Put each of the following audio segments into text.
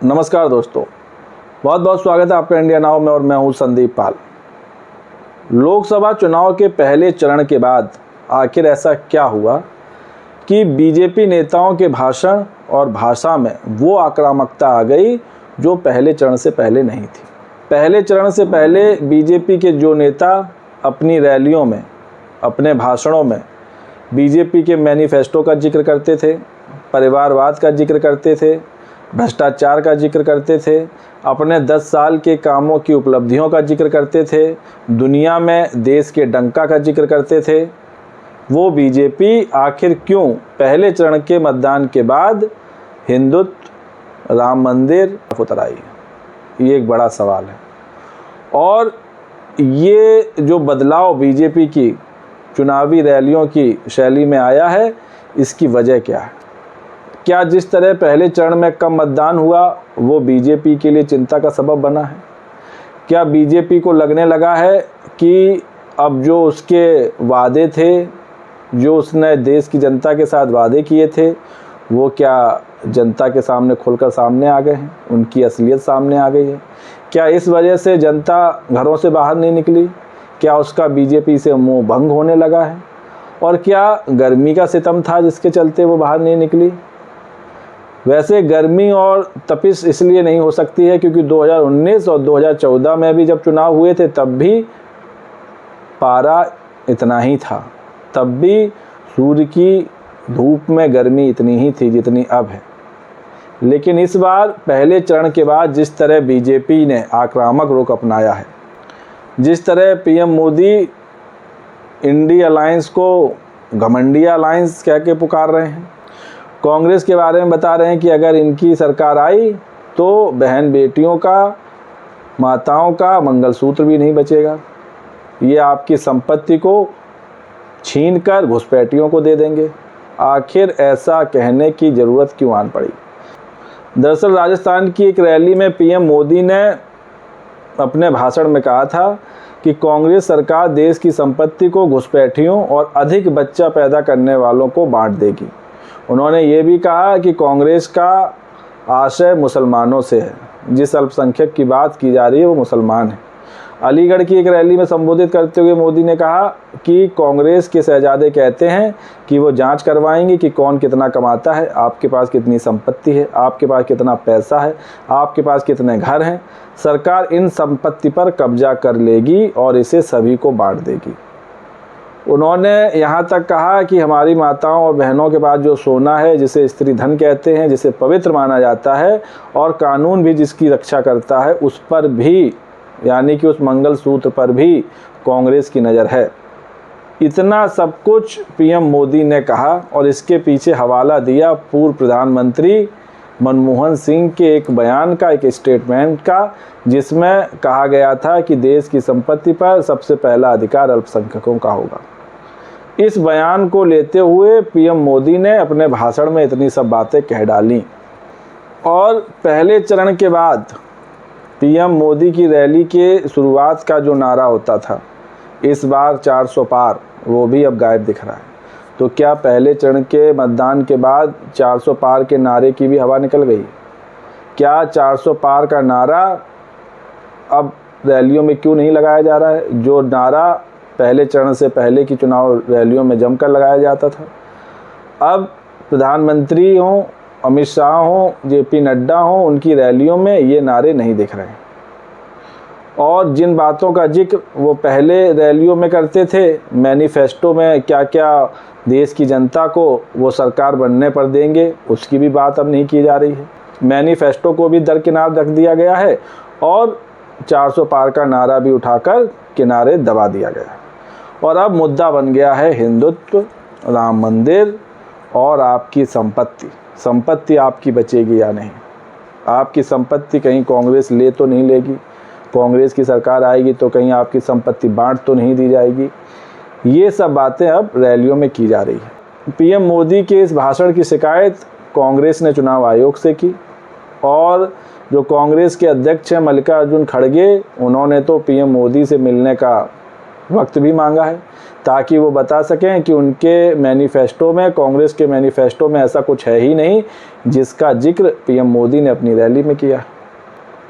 नमस्कार दोस्तों, बहुत बहुत स्वागत है आपका इंडिया नाउ में और मैं हूं संदीप पाल। लोकसभा चुनाव के पहले चरण के बाद आखिर ऐसा क्या हुआ कि बीजेपी नेताओं के भाषण और भाषा में वो आक्रामकता आ गई जो पहले चरण से पहले नहीं थी। पहले चरण से पहले बीजेपी के जो नेता अपनी रैलियों में, अपने भाषणों में बीजेपी के मैनिफेस्टो का जिक्र करते थे, परिवारवाद का जिक्र करते थे, भ्रष्टाचार का जिक्र करते थे, अपने 10 साल के कामों की उपलब्धियों का जिक्र करते थे, दुनिया में देश के डंका का जिक्र करते थे, वो बीजेपी आखिर क्यों पहले चरण के मतदान के बाद हिंदुत्व, राम मंदिर उतर आई? ये एक बड़ा सवाल है। और ये जो बदलाव बीजेपी की चुनावी रैलियों की शैली में आया है, इसकी वजह क्या है? क्या जिस तरह पहले चरण में कम मतदान हुआ वो बीजेपी के लिए चिंता का सबब बना है? क्या बीजेपी को लगने लगा है कि अब जो उसके वादे थे, जो उसने देश की जनता के साथ वादे किए थे, वो क्या जनता के सामने खुलकर सामने आ गए हैं? उनकी असलियत सामने आ गई है? क्या इस वजह से जनता घरों से बाहर नहीं निकली? क्या उसका बीजेपी से मोह भंग होने लगा है? और क्या गर्मी का सितम था जिसके चलते वो बाहर नहीं निकली? वैसे गर्मी और तपिश इसलिए नहीं हो सकती है क्योंकि 2019 और 2014 में भी जब चुनाव हुए थे तब भी पारा इतना ही था, तब भी सूर्य की धूप में गर्मी इतनी ही थी जितनी अब है। लेकिन इस बार पहले चरण के बाद जिस तरह बीजेपी ने आक्रामक रुख अपनाया है, जिस तरह पीएम मोदी इंडी अलायंस को घमंडिया अलायंस कह के पुकार रहे हैं, कांग्रेस के बारे में बता रहे हैं कि अगर इनकी सरकार आई तो बहन बेटियों का, माताओं का मंगलसूत्र भी नहीं बचेगा, ये आपकी संपत्ति को छीनकर घुसपैठियों को दे देंगे। आखिर ऐसा कहने की ज़रूरत क्यों आन पड़ी? दरअसल राजस्थान की एक रैली में पीएम मोदी ने अपने भाषण में कहा था कि कांग्रेस सरकार देश की संपत्ति को घुसपैठियों और अधिक बच्चा पैदा करने वालों को बांट देगी। उन्होंने ये भी कहा कि कांग्रेस का आशय मुसलमानों से है, जिस अल्पसंख्यक की बात की जा रही है वो मुसलमान है। अलीगढ़ की एक रैली में संबोधित करते हुए मोदी ने कहा कि कांग्रेस के शहजादे कहते हैं कि वो जांच करवाएंगे कि कौन कितना कमाता है, आपके पास कितनी संपत्ति है, आपके पास कितना पैसा है, आपके पास कितने घर हैं। सरकार इन संपत्ति पर कब्जा कर लेगी और इसे सभी को बांट देगी। उन्होंने यहाँ तक कहा कि हमारी माताओं और बहनों के पास जो सोना है, जिसे स्त्री धन कहते हैं, जिसे पवित्र माना जाता है और कानून भी जिसकी रक्षा करता है, उस पर भी, यानी कि उस मंगलसूत्र पर भी कांग्रेस की नज़र है। इतना सब कुछ पीएम मोदी ने कहा और इसके पीछे हवाला दिया पूर्व प्रधानमंत्री मनमोहन सिंह के एक बयान का, एक स्टेटमेंट का, जिसमें कहा गया था कि देश की संपत्ति पर सबसे पहला अधिकार अल्पसंख्यकों का होगा। इस बयान को लेते हुए पीएम मोदी ने अपने भाषण में इतनी सब बातें कह डाली। और पहले चरण के बाद पीएम मोदी की रैली के शुरुआत का जो नारा होता था, इस बार 400 पार, वो भी अब गायब दिख रहा है। तो क्या पहले चरण के मतदान के बाद 400 पार के नारे की भी हवा निकल गई? क्या 400 पार का नारा अब रैलियों में क्यों नहीं लगाया जा रहा है, जो नारा पहले चरण से पहले की चुनाव रैलियों में जमकर लगाया जाता था? अब प्रधानमंत्री हों, अमित शाह हों, जेपी नड्डा हों, उनकी रैलियों में ये नारे नहीं दिख रहे हैं। और जिन बातों का जिक्र वो पहले रैलियों में करते थे, मैनिफेस्टो में क्या क्या देश की जनता को वो सरकार बनने पर देंगे, उसकी भी बात अब नहीं की जा रही है। मैनिफेस्टो को भी दरकिनार रख दिया गया है और 400 पार का नारा भी उठाकर किनारे दबा दिया गया है। और अब मुद्दा बन गया है हिंदुत्व, राम मंदिर और आपकी संपत्ति। संपत्ति आपकी बचेगी या नहीं? आपकी संपत्ति कहीं कांग्रेस ले तो नहीं लेगी? कांग्रेस की सरकार आएगी तो कहीं आपकी संपत्ति बांट तो नहीं दी जाएगी? ये सब बातें अब रैलियों में की जा रही है। पीएम मोदी के इस भाषण की शिकायत कांग्रेस ने चुनाव आयोग से की और जो कांग्रेस के अध्यक्ष हैं मल्लिकार्जुन खड़गे, उन्होंने तो पीएम मोदी से मिलने का वक्त भी मांगा है ताकि वो बता सकें कि उनके मैनिफेस्टो में, कांग्रेस के मैनिफेस्टो में ऐसा कुछ है ही नहीं जिसका जिक्र पीएम मोदी ने अपनी रैली में किया।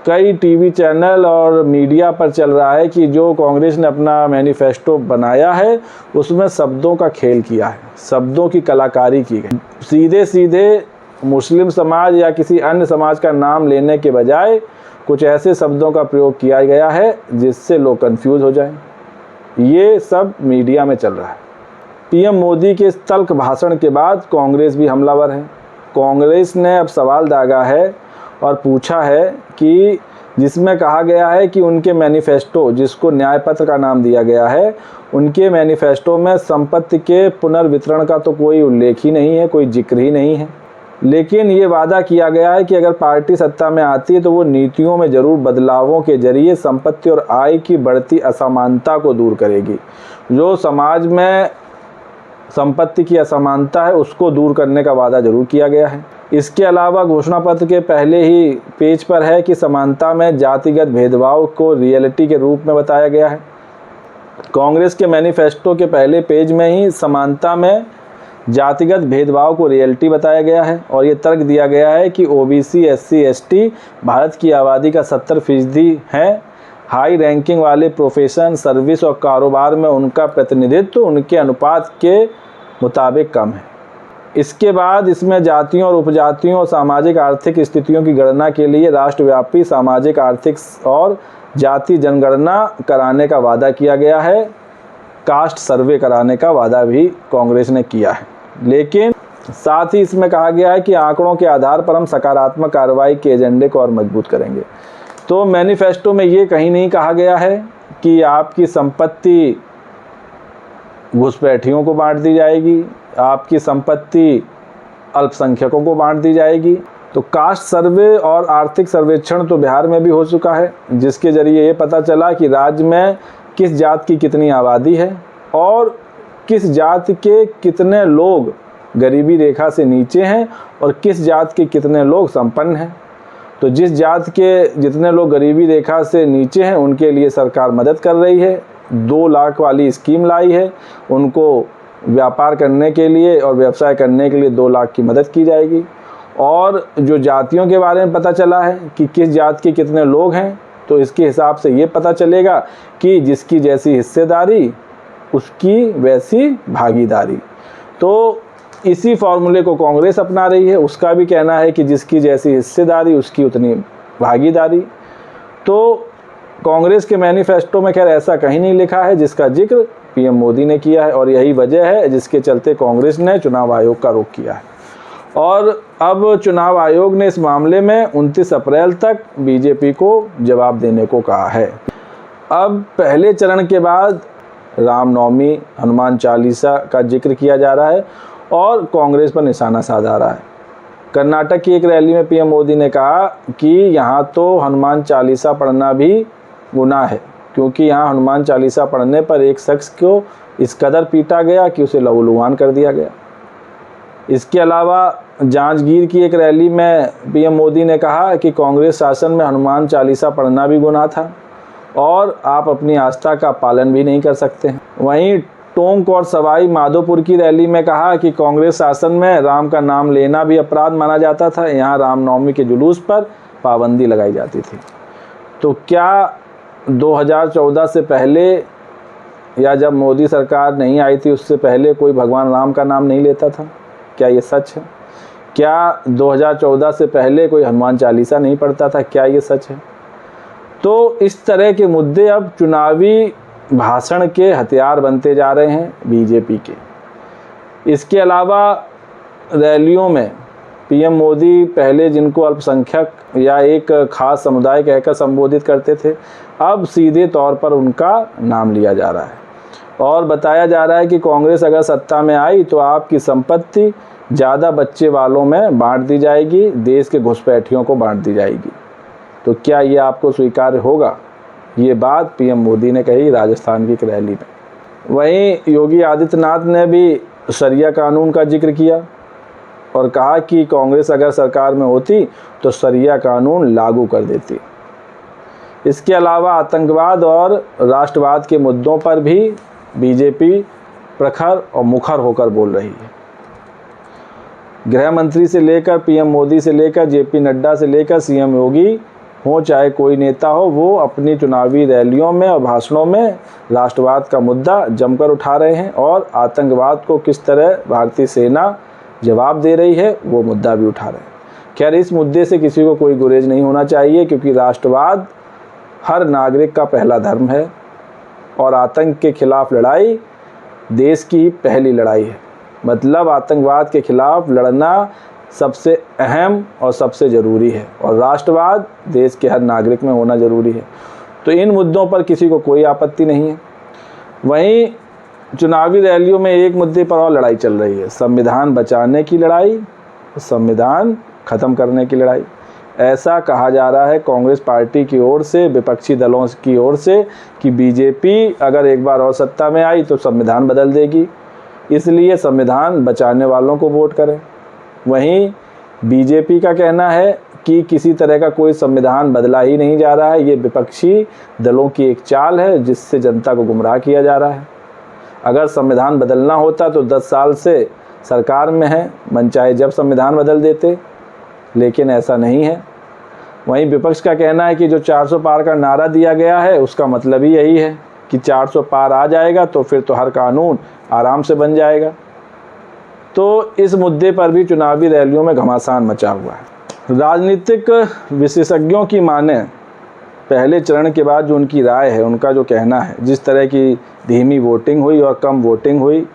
कई टीवी चैनल और मीडिया पर चल रहा है कि जो कांग्रेस ने अपना मैनिफेस्टो बनाया है उसमें शब्दों का खेल किया है, शब्दों की कलाकारी की गई। सीधे सीधे मुस्लिम समाज या किसी अन्य समाज का नाम लेने के बजाय कुछ ऐसे शब्दों का प्रयोग किया गया है जिससे लोग कंफ्यूज हो जाएं। ये सब मीडिया में चल रहा है। पीएम मोदी के इस तल्ख भाषण के बाद कांग्रेस भी हमलावर है। कांग्रेस ने अब सवाल दागा है और पूछा है कि जिसमें कहा गया है कि उनके मैनिफेस्टो, जिसको न्याय पत्र का नाम दिया गया है, उनके मैनिफेस्टो में संपत्ति के पुनर्वितरण का तो कोई उल्लेख ही नहीं है, कोई जिक्र ही नहीं है। लेकिन ये वादा किया गया है कि अगर पार्टी सत्ता में आती है तो वो नीतियों में ज़रूर बदलावों के जरिए संपत्ति और आय की बढ़ती असमानता को दूर करेगी। जो समाज में संपत्ति की असमानता है उसको दूर करने का वादा जरूर किया गया है। इसके अलावा घोषणा पत्र के पहले ही पेज पर है कि समानता में जातिगत भेदभाव को रियलिटी के रूप में बताया गया है। कांग्रेस के मैनिफेस्टो के पहले पेज में ही समानता में जातिगत भेदभाव को रियलिटी बताया गया है और ये तर्क दिया गया है कि ओबीसी, एससी, एसटी भारत की आबादी का 70% है। हाई रैंकिंग वाले प्रोफेशन, सर्विस और कारोबार में उनका प्रतिनिधित्व उनके अनुपात के मुताबिक कम है। इसके बाद इसमें जातियों और उपजातियों और सामाजिक आर्थिक स्थितियों की गणना के लिए राष्ट्रव्यापी सामाजिक, आर्थिक और जाति जनगणना कराने का वादा किया गया है। कास्ट सर्वे कराने का वादा भी कांग्रेस ने किया है। लेकिन साथ ही इसमें कहा गया है कि आंकड़ों के आधार पर हम सकारात्मक कार्रवाई के एजेंडे को और मजबूत करेंगे। तो मैनिफेस्टो में ये कहीं नहीं कहा गया है कि आपकी संपत्ति घुसपैठियों को बांट दी जाएगी, आपकी संपत्ति अल्पसंख्यकों को बांट दी जाएगी। तो कास्ट सर्वे और आर्थिक सर्वेक्षण तो बिहार में भी हो चुका है, जिसके जरिए ये पता चला कि राज्य में किस जात की कितनी आबादी है और किस जात के कितने लोग गरीबी रेखा से नीचे हैं और किस जात के कितने लोग संपन्न हैं। तो जिस जात के जितने लोग गरीबी रेखा से नीचे हैं उनके लिए सरकार मदद कर रही है, 2 लाख वाली स्कीम लाई है। उनको व्यापार करने के लिए और व्यवसाय करने के लिए 2 लाख की मदद की जाएगी। और जो जातियों के बारे में पता चला है कि किस जात के कितने लोग हैं, तो इसके हिसाब से ये पता चलेगा कि जिसकी जैसी हिस्सेदारी उसकी वैसी भागीदारी। तो इसी फॉर्मूले को कांग्रेस अपना रही है। उसका भी कहना है कि जिसकी जैसी हिस्सेदारी उसकी उतनी भागीदारी। तो कांग्रेस के मैनिफेस्टो में खैर ऐसा कहीं नहीं लिखा है जिसका जिक्र पीएम मोदी ने किया है और यही वजह है जिसके चलते कांग्रेस ने चुनाव आयोग का रुख किया है। और अब चुनाव आयोग ने इस मामले में 29 अप्रैल तक बीजेपी को जवाब देने को कहा है। अब पहले चरण के बाद रामनवमी, हनुमान चालीसा का जिक्र किया जा रहा है और कांग्रेस पर निशाना साधा रहा है। कर्नाटक की एक रैली में पीएम मोदी ने कहा कि यहाँ तो हनुमान चालीसा पढ़ना भी गुनाह है, क्योंकि यहाँ हनुमान चालीसा पढ़ने पर एक शख्स को इस कदर पीटा गया कि उसे लहूलुहान कर दिया गया। इसके अलावा जांजगीर की एक रैली में पीएम मोदी ने कहा कि कांग्रेस शासन में हनुमान चालीसा पढ़ना भी गुनाह था और आप अपनी आस्था का पालन भी नहीं कर सकते हैं। वहीं टोंक और सवाई माधोपुर की रैली में कहा कि कांग्रेस शासन में राम का नाम लेना भी अपराध माना जाता था, यहाँ रामनवमी के जुलूस पर पाबंदी लगाई जाती थी। तो क्या 2014 से पहले या जब मोदी सरकार नहीं आई थी उससे पहले कोई भगवान राम का नाम नहीं लेता था? क्या ये सच है? क्या 2014 से पहले कोई हनुमान चालीसा नहीं पढ़ता था? क्या ये सच है? तो इस तरह के मुद्दे अब चुनावी भाषण के हथियार बनते जा रहे हैं बीजेपी के। इसके अलावा रैलियों में पीएम मोदी पहले जिनको अल्पसंख्यक या एक खास समुदाय कहकर संबोधित करते थे, अब सीधे तौर पर उनका नाम लिया जा रहा है और बताया जा रहा है कि कांग्रेस अगर सत्ता में आई तो आपकी संपत्ति ज़्यादा बच्चे वालों में बांट दी जाएगी, देश के घुसपैठियों को बांट दी जाएगी। तो क्या ये आपको स्वीकार्य होगा? ये बात पीएम मोदी ने कही राजस्थान की एक रैली में। वहीं योगी आदित्यनाथ ने भी शरिया कानून का जिक्र किया और कहा कि कांग्रेस अगर सरकार में होती तो शरिया कानून लागू कर देती। इसके अलावा आतंकवाद और राष्ट्रवाद के मुद्दों पर भी बीजेपी प्रखर और मुखर होकर बोल रही है। गृह मंत्री से लेकर पीएम मोदी से लेकर जेपी नड्डा से लेकर सीएम योगी हो, चाहे कोई नेता हो, वो अपनी चुनावी रैलियों में और भाषणों में राष्ट्रवाद का मुद्दा जमकर उठा रहे हैं और आतंकवाद को किस तरह भारतीय सेना जवाब दे रही है वो मुद्दा भी उठा रहे हैं। खैर, इस मुद्दे से किसी को कोई गुरेज नहीं होना चाहिए, क्योंकि राष्ट्रवाद हर नागरिक का पहला धर्म है और आतंक के खिलाफ लड़ाई देश की पहली लड़ाई है। मतलब आतंकवाद के खिलाफ लड़ना सबसे अहम और सबसे ज़रूरी है और राष्ट्रवाद देश के हर नागरिक में होना ज़रूरी है। तो इन मुद्दों पर किसी को कोई आपत्ति नहीं है। वहीं चुनावी रैलियों में एक मुद्दे पर और लड़ाई चल रही है, संविधान बचाने की लड़ाई, संविधान ख़त्म करने की लड़ाई। ऐसा कहा जा रहा है कांग्रेस पार्टी की ओर से, विपक्षी दलों की ओर से, कि बीजेपी अगर एक बार और सत्ता में आई तो संविधान बदल देगी, इसलिए संविधान बचाने वालों को वोट करें। वहीं बीजेपी का कहना है कि किसी तरह का कोई संविधान बदला ही नहीं जा रहा है, ये विपक्षी दलों की एक चाल है जिससे जनता को गुमराह किया जा रहा है। अगर संविधान बदलना होता तो 10 साल से सरकार में है, मन चाहे जब संविधान बदल देते, लेकिन ऐसा नहीं है। वहीं विपक्ष का कहना है कि जो 400 पार का नारा दिया गया है उसका मतलब ही यही है कि 400 पार आ जाएगा तो फिर तो हर कानून आराम से बन जाएगा। तो इस मुद्दे पर भी चुनावी रैलियों में घमासान मचा हुआ है। राजनीतिक विशेषज्ञों की माने पहले चरण के बाद जो उनकी राय है, उनका जो कहना है, जिस तरह की धीमी वोटिंग हुई और कम वोटिंग हुई,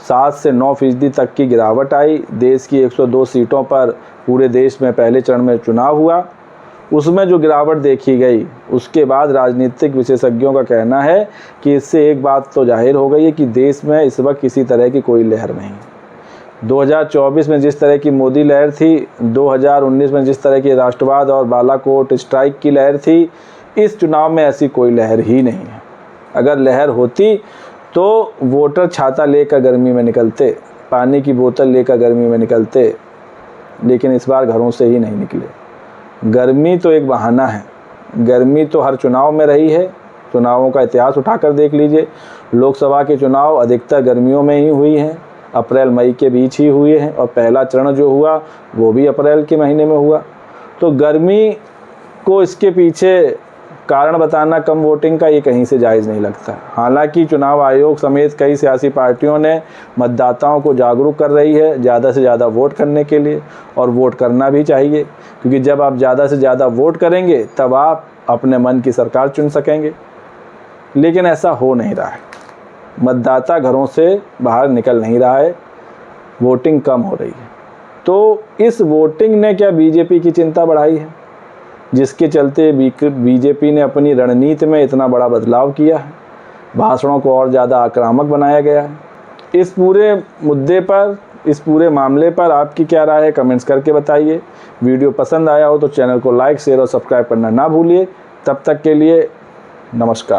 7 से 9% तक की गिरावट आई, देश की 102 सीटों पर पूरे देश में पहले चरण में चुनाव हुआ, उसमें जो गिरावट देखी गई, उसके बाद राजनीतिक विशेषज्ञों का कहना है कि इससे एक बात तो जाहिर हो गई है कि देश में इस वक्त किसी तरह की कोई लहर नहीं। 2024 में जिस तरह की मोदी लहर थी, 2019 में जिस तरह की राष्ट्रवाद और बालाकोट स्ट्राइक की लहर थी, इस चुनाव में ऐसी कोई लहर ही नहीं है। अगर लहर होती तो वोटर छाता लेकर गर्मी में निकलते, पानी की बोतल लेकर गर्मी में निकलते, लेकिन इस बार घरों से ही नहीं निकले। गर्मी तो एक बहाना है, गर्मी तो हर चुनाव में रही है। चुनावों का इतिहास उठाकर देख लीजिए, लोकसभा के चुनाव अधिकतर गर्मियों में ही हुई हैं, अप्रैल मई के बीच ही हुए हैं और पहला चरण जो हुआ वो भी अप्रैल के महीने में हुआ। तो गर्मी को इसके पीछे कारण बताना कम वोटिंग का, ये कहीं से जायज़ नहीं लगता। हालांकि चुनाव आयोग समेत कई सियासी पार्टियों ने मतदाताओं को जागरूक कर रही है ज़्यादा से ज़्यादा वोट करने के लिए, और वोट करना भी चाहिए, क्योंकि जब आप ज़्यादा से ज़्यादा वोट करेंगे तब आप अपने मन की सरकार चुन सकेंगे। लेकिन ऐसा हो नहीं रहा है, मतदाता घरों से बाहर निकल नहीं रहा है, वोटिंग कम हो रही है। तो इस वोटिंग ने क्या बीजेपी की चिंता बढ़ाई है, जिसके चलते बीजेपी ने अपनी रणनीति में इतना बड़ा बदलाव किया है, भाषणों को और ज़्यादा आक्रामक बनाया गया है। इस पूरे मुद्दे पर, इस पूरे मामले पर आपकी क्या राय है, कमेंट्स करके बताइए। वीडियो पसंद आया हो तो चैनल को लाइक, शेयर और सब्सक्राइब करना ना भूलिए। तब तक के लिए नमस्कार।